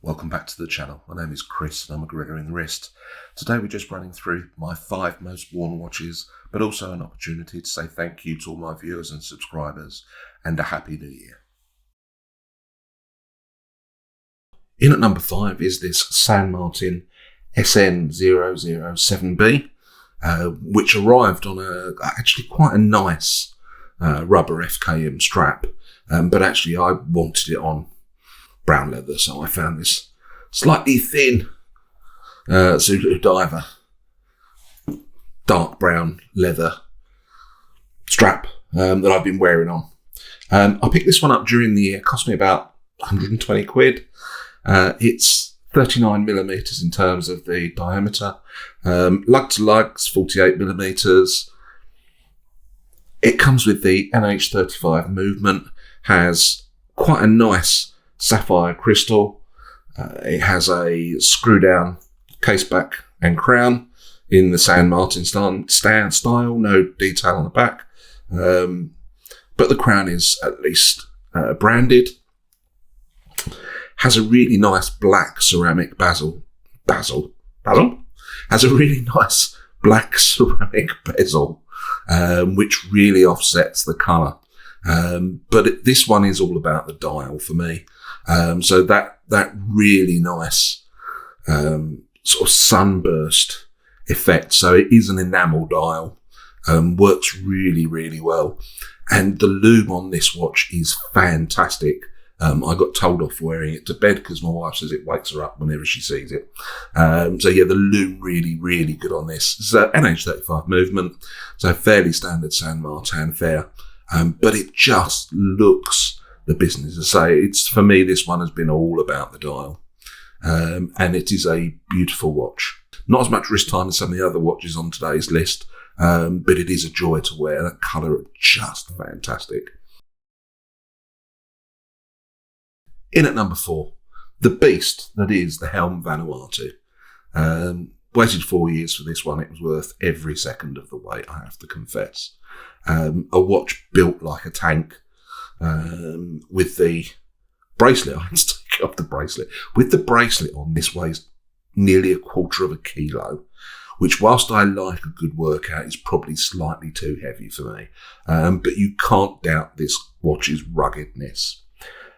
Welcome back to the channel. My name is Chris and I'm a gorilla in the wrist. Today we're just running through my 5 most worn watches, but also an opportunity to say thank you to all my viewers and subscribers and a happy new year. In at number 5 is this San Martin SN007B, which arrived on actually quite a nice rubber FKM strap, but actually I wanted it on brown leather, so I found this slightly thin Zulu Diver dark brown leather strap that I've been wearing on. I picked this one up during the year. It cost me about 120 quid. It's 39 millimeters in terms of the diameter. Lug to lug's 48 millimeters. It comes with the NH35 movement, has quite a nice sapphire crystal. It has a screw down case back and crown in the San Martin style, no detail on the back. But the crown is at least branded. Has a really nice black ceramic bezel. Has a really nice black ceramic bezel, which really offsets the colour. But this one is all about the dial for me. So that really nice sort of sunburst effect. So it is an enamel dial, works really, really well. And the lume on this watch is fantastic. I got told off wearing it to bed because my wife says it wakes her up whenever she sees it. So yeah, the lume really, really good on this. It's an NH35 movement, so fairly standard San Martin fare. But it just looks the business. I say, it's, for me, this one has been all about the dial. And it is a beautiful watch. Not as much wrist time as some of the other watches on today's list, but it is a joy to wear. That colour is just fantastic. In at number 4, the beast that is the Helm Vanuatu. Waited 4 years for this one. It was worth every second of the wait, I have to confess. A watch built like a tank, with the bracelet. I just take off the bracelet. With the bracelet on, this weighs nearly a quarter of a kilo, which, whilst I like a good workout, is probably slightly too heavy for me. But you can't doubt this watch's ruggedness.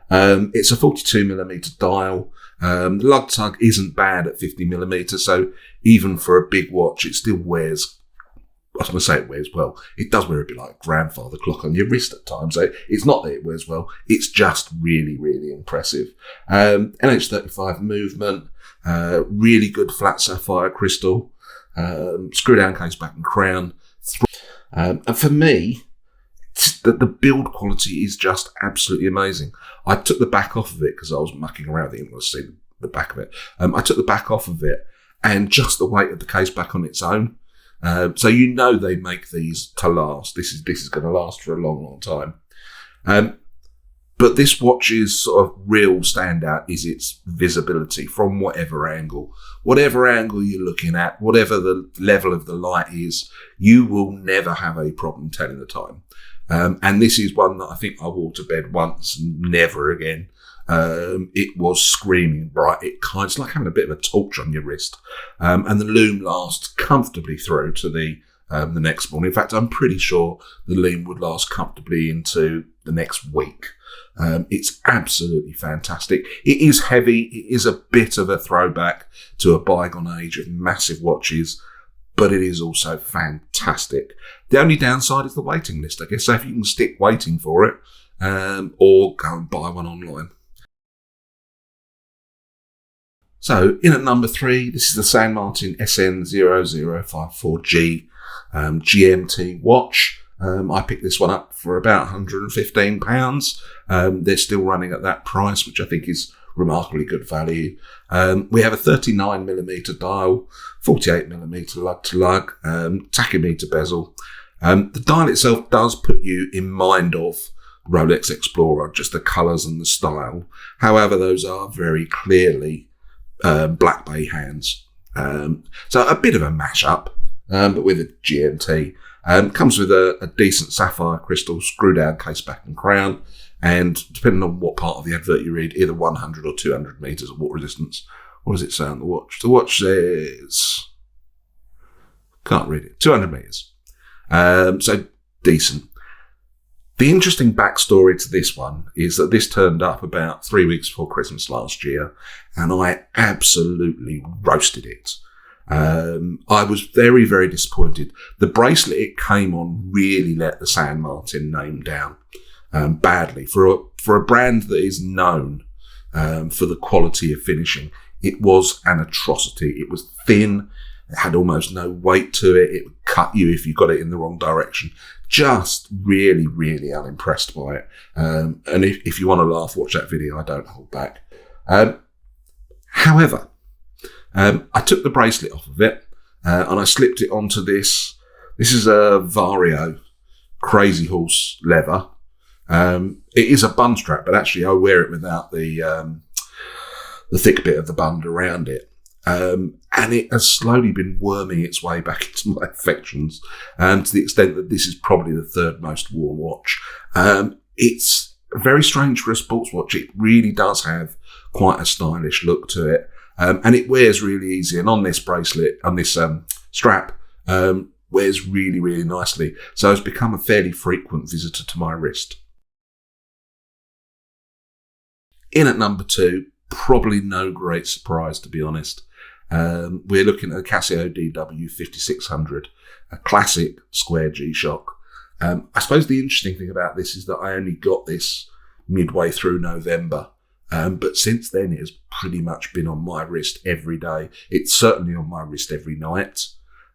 It's a 42mm dial. The lug tug isn't bad at 50mm, so even for a big watch, it still wears, I was going to say it wears well. It does wear a bit like a grandfather clock on your wrist at times. So it's not that it wears well. It's just really, really impressive. NH35 movement, really good flat sapphire crystal, screw down case back and crown. And for me, the build quality is just absolutely amazing. I took the back off of it because I was mucking around. I didn't want to see the back of it. I took the back off of it, and just the weight of the case back on its own. So you know they make these to last. This is going to last for a long, long time. But this watch's sort of real standout is its visibility from whatever angle. Whatever angle you're looking at, whatever the level of the light is, you will never have a problem telling the time. And this is one that I think I wore to bed once and never again. It was screaming bright. It's like having a bit of a torch on your wrist. And the lume lasts comfortably through to the next morning. In fact, I'm pretty sure the lume would last comfortably into the next week. It's absolutely fantastic. It is heavy. It is a bit of a throwback to a bygone age of massive watches, but it is also fantastic. The only downside is the waiting list, I guess. So if you can stick waiting for it, or go and buy one online. So in at number 3, this is the San Martin SN0054G GMT watch. I picked this one up for about £115. They're still running at that price, which I think is remarkably good value. We have a 39mm dial, 48mm lug to lug, tachymeter bezel. The dial itself does put you in mind of Rolex Explorer, just the colours and the style. However, those are very clearly Black Bay hands. So a bit of a mash-up, but with a GMT. Comes with a decent sapphire crystal screw down case back and crown, And depending on what part of the advert you read, either 100 or 200 metres of water resistance. What does it say on the watch? The watch says, can't read it, 200 metres. So decent. The interesting backstory to this one is that this turned up about 3 weeks before Christmas last year, and I absolutely roasted it. I was very, very disappointed. The bracelet it came on really let the San Martin name down badly. For a brand that is known for the quality of finishing, it was an atrocity. It was thin. It had almost no weight to it. It would cut you if you got it in the wrong direction. Just really, really unimpressed by it. And if you want to laugh, watch that video. I don't hold back. However, I took the bracelet off of it and I slipped it onto this. This is a Vario Crazy Horse leather. It is a bun strap, but actually I wear it without the thick bit of the bund around it. And it has slowly been worming its way back into my affections, to the extent that this is probably the third most worn watch. It's very strange for a sports watch. It really does have quite a stylish look to it. And it wears really easy. And on this bracelet, on this strap, wears really, really nicely. So it's become a fairly frequent visitor to my wrist. In at number 2, probably no great surprise, to be honest. We're looking at a Casio DW5600, a classic square G-Shock. I suppose the interesting thing about this is that I only got this midway through November. But since then, it has pretty much been on my wrist every day. It's certainly on my wrist every night.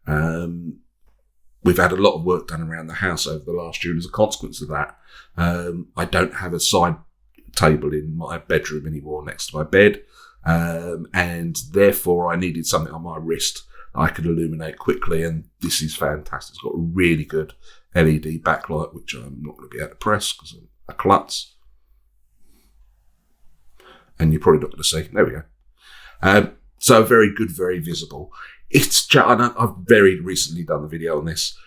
We've had a lot of work done around the house over the last year, and as a consequence of that, I don't have a side table in my bedroom anymore next to my bed. And therefore I needed something on my wrist that I could illuminate quickly, and this is fantastic. It's got a really good LED backlight, which I'm not going to be able to press because I'm a klutz. And you're probably not going to see. There we go. So very good, very visible. It's just, I've very recently done the video on this.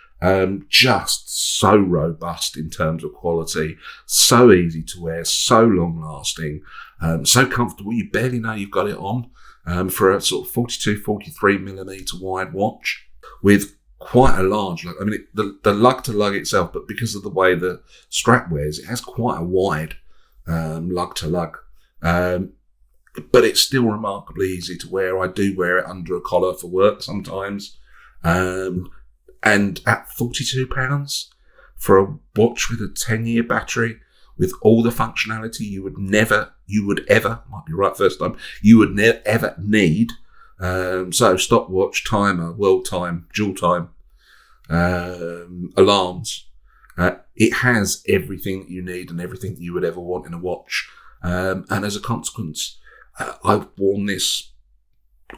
Just so robust in terms of quality, so easy to wear, so long lasting, so comfortable. You barely know you've got it on for a sort of 42, 43 millimeter wide watch with quite a large lug. I mean, the lug to lug itself, but because of the way the strap wears, it has quite a wide lug to lug. But it's still remarkably easy to wear. I do wear it under a collar for work sometimes. And at £42 for a watch with a 10-year battery, with all the functionality you would ever, might be right first time, you would ever need. So stopwatch, timer, world time, dual time, alarms. It has everything that you need and everything that you would ever want in a watch. And as a consequence, I've worn this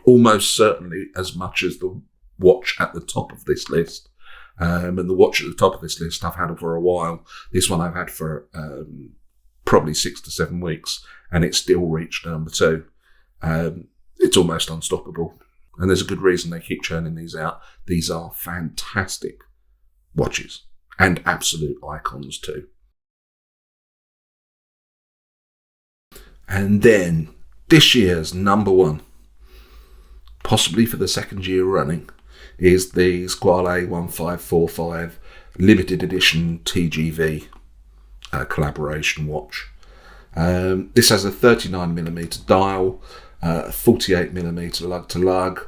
almost certainly as much as the watch at the top of this list. And the watch at the top of this list I've had for a while. This one I've had for probably 6 to 7 weeks, and it's still reached number 2. It's almost unstoppable. And there's a good reason they keep churning these out. These are fantastic watches and absolute icons too. And then this year's number 1, possibly for the second year running, is the Squale 1545 limited edition TGV collaboration watch. This has a 39mm dial, 48mm lug to lug.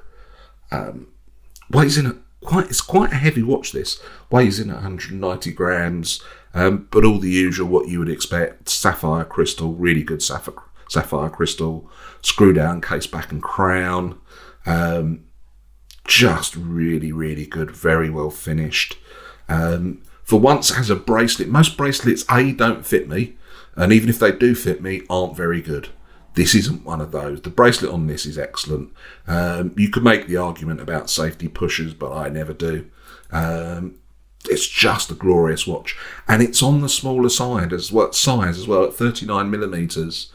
Weighs in it's quite a heavy watch. This weighs in at 190 grams, but all the usual what you would expect: sapphire crystal, really good sapphire crystal, screw down case, back and crown. Just really, really good, very well finished. For once, as a bracelet, most bracelets don't fit me, and even if they do fit me, aren't very good. This isn't one of those. The bracelet on this is excellent. You could make the argument about safety pushers, but I never do. It's just a glorious watch, and it's on the smaller side size as well at 39mm.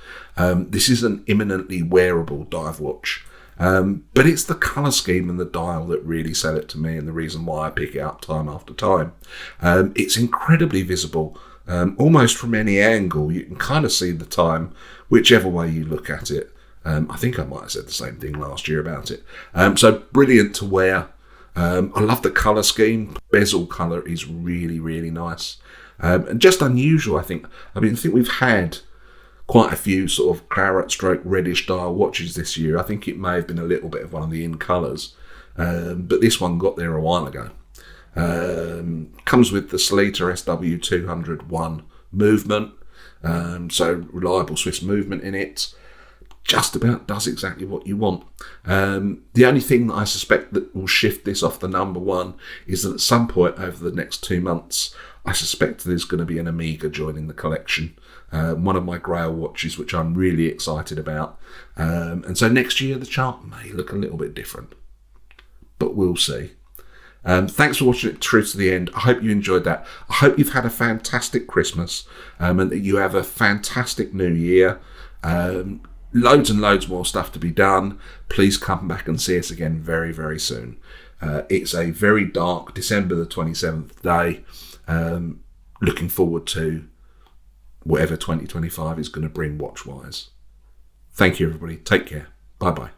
This is an imminently wearable dive watch. But it's the colour scheme and the dial that really sell it to me, and the reason why I pick it up time after time. It's incredibly visible. Almost from any angle, you can kind of see the time, whichever way you look at it. I think I might have said the same thing last year about it. So brilliant to wear. I love the colour scheme. Bezel colour is really, really nice. And just unusual, I think. I think we've had quite a few sort of claret stroke reddish dial watches this year. I think it may have been a little bit of one of the in colours. But this one got there a while ago. Comes with the Sleater SW201 movement. So reliable Swiss movement in it. Just about does exactly what you want. The only thing that I suspect that will shift this off the number one is that at some point over the next 2 months, I suspect there's going to be an Omega joining the collection. One of my Grail watches, which I'm really excited about. And so next year the chart may look a little bit different, but we'll see. Thanks for watching it through to the end. I hope you enjoyed that. I hope you've had a fantastic Christmas and that you have a fantastic New Year. Loads and loads more stuff to be done. Please come back and see us again very, very soon. It's a very dark December the 27th day. Looking forward to whatever 2025 is going to bring watch-wise. Thank you, everybody. Take care. Bye-bye.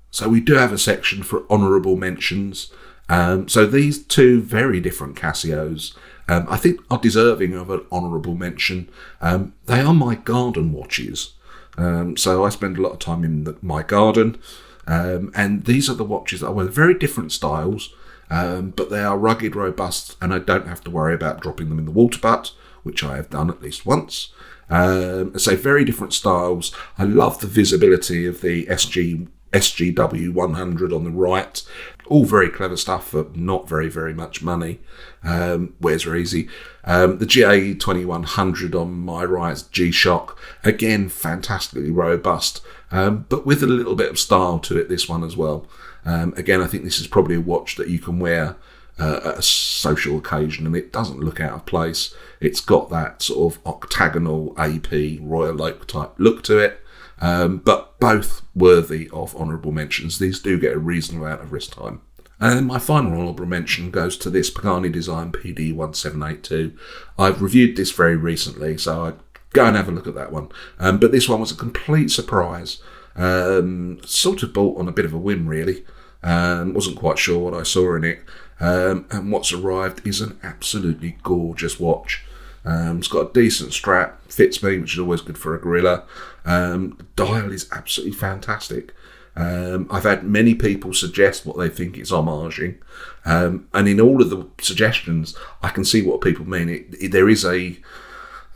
So we do have a section for honourable mentions. So these two very different Casios, I think are deserving of an honourable mention. They are my garden watches. So I spend a lot of time in my garden. And these are the watches that I wear. Very different styles, but they are rugged, robust, and I don't have to worry about dropping them in the water butt, which I have done at least once. So very different styles. I love the visibility of the SGW 100 on the right. All very clever stuff for not very, very much money. Wears very easy. The GAE 2100 on my right, G-Shock. Again, fantastically robust, but with a little bit of style to it, this one as well. Again, I think this is probably a watch that you can wear at a social occasion and it doesn't look out of place. It's got that sort of octagonal AP Royal Oak type look to it. But both worthy of honourable mentions. These do get a reasonable amount of wrist time. And my final honourable mention goes to this Pagani Design PD1782. I've reviewed this very recently, so I'd go and have a look at that one. But this one was a complete surprise. Sort of bought on a bit of a whim, really. Wasn't quite sure what I saw in it. And what's arrived is an absolutely gorgeous watch. It's got a decent strap, fits me, which is always good for a gorilla. The dial is absolutely fantastic. I've had many people suggest what they think it's homaging. And in all of the suggestions, I can see what people mean. There is a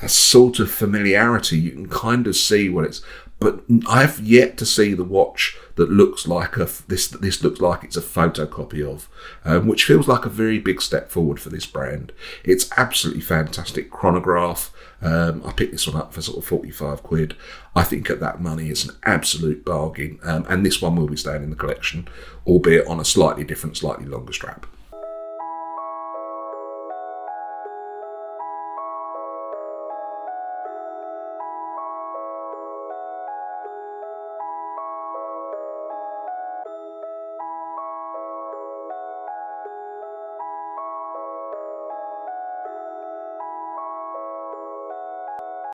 sort of familiarity. You can kind of see what it's... But I've yet to see the watch that looks like this looks like it's a photocopy of, which feels like a very big step forward for this brand. It's absolutely fantastic chronograph. I picked this one up for sort of 45 quid. I think at that money it's an absolute bargain. And this one will be staying in the collection, albeit on a slightly different, slightly longer strap.